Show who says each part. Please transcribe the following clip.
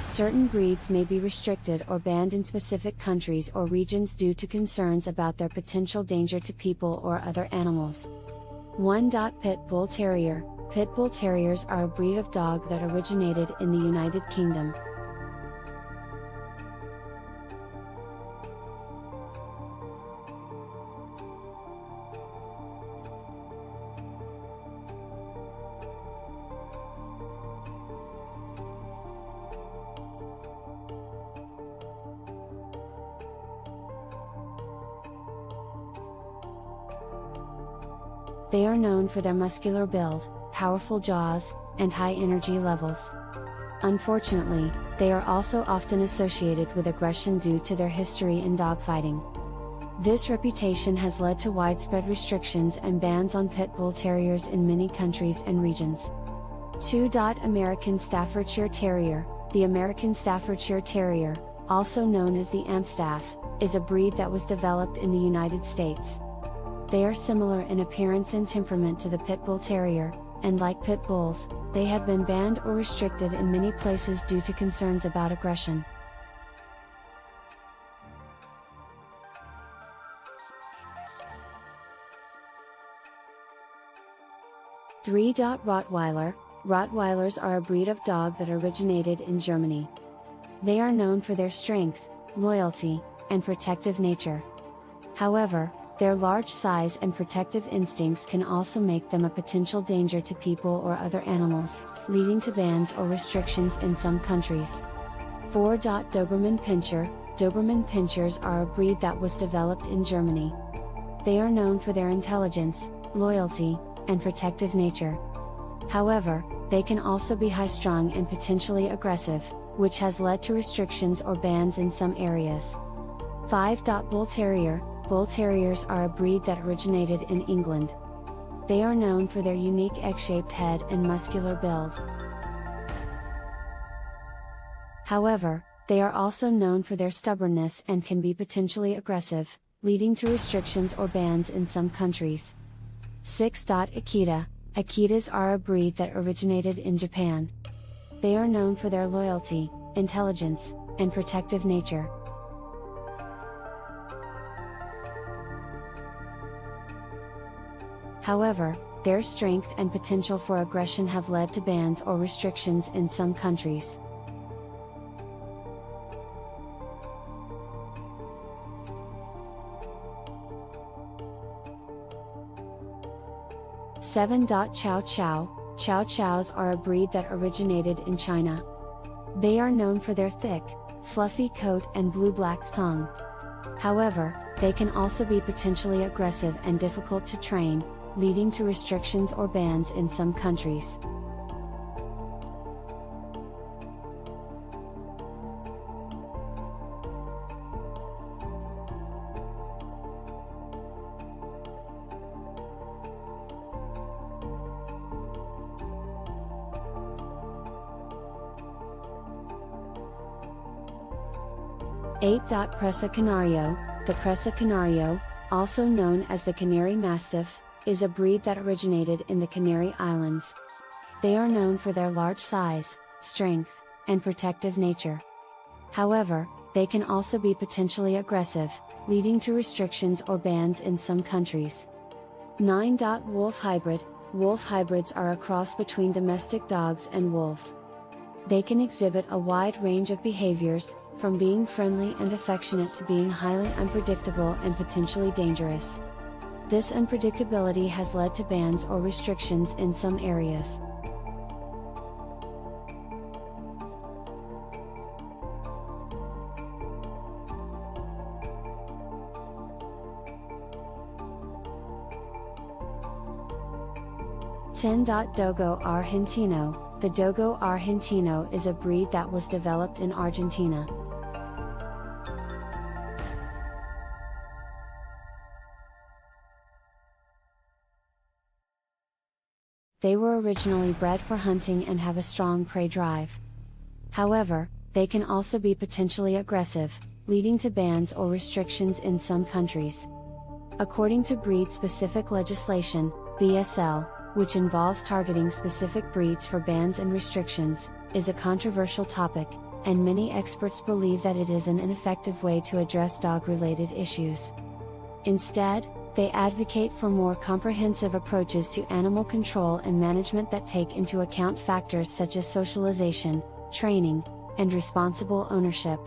Speaker 1: Certain breeds may be restricted or banned in specific countries or regions due to concerns about their potential danger to people or other animals. 1. Pit Bull Terrier. Pit Bull Terriers are a breed of dog that originated in the United Kingdom. They are known for their muscular build, powerful jaws, and high energy levels. Unfortunately, they are also often associated with aggression due to their history in dogfighting. This reputation has led to widespread restrictions and bans on pit bull terriers in many countries and regions. 2. American Staffordshire Terrier. The American Staffordshire Terrier, also known as the Amstaff, is a breed that was developed in the United States. They are similar in appearance and temperament to the Pit Bull Terrier, and like pit bulls, they have been banned or restricted in many places due to concerns about aggression. (3) Rottweiler. Rottweilers are a breed of dog that originated in Germany. They are known for their strength, loyalty, and protective nature. However, their large size and protective instincts can also make them a potential danger to people or other animals, leading to bans or restrictions in some countries. 4. Doberman Pinscher. Doberman Pinschers are a breed that was developed in Germany. They are known for their intelligence, loyalty, and protective nature. However, they can also be high-strung and potentially aggressive, which has led to restrictions or bans in some areas. 5. Bull Terrier. Bull Terriers are a breed that originated in England. They are known for their unique egg-shaped head and muscular build. However, they are also known for their stubbornness and can be potentially aggressive, leading to restrictions or bans in some countries. 6. Akita. Akitas are a breed that originated in Japan. They are known for their loyalty, intelligence, and protective nature. However, their strength and potential for aggression have led to bans or restrictions in some countries. (7) Chow Chow. Chow Chows are a breed that originated in China. They are known for their thick, fluffy coat and blue-black tongue. However, they can also be potentially aggressive and difficult to train, leading to restrictions or bans in some countries. (8) Presa Canario. The Presa Canario, also known as the Canary Mastiff, is a breed that originated in the Canary Islands. They are known for their large size, strength, and protective nature. However, they can also be potentially aggressive, leading to restrictions or bans in some countries. 9. Wolf Hybrid. Wolf hybrids are a cross between domestic dogs and wolves. They can exhibit a wide range of behaviors, from being friendly and affectionate to being highly unpredictable and potentially dangerous. This unpredictability has led to bans or restrictions in some areas. (10) Dogo Argentino. The Dogo Argentino is a breed that was developed in Argentina. They were originally bred for hunting and have a strong prey drive. However, they can also be potentially aggressive, leading to bans or restrictions in some countries. According to breed-specific legislation, BSL, which involves targeting specific breeds for bans and restrictions, is a controversial topic, and many experts believe that it is an ineffective way to address dog-related issues. Instead, they advocate for more comprehensive approaches to animal control and management that take into account factors such as socialization, training, and responsible ownership.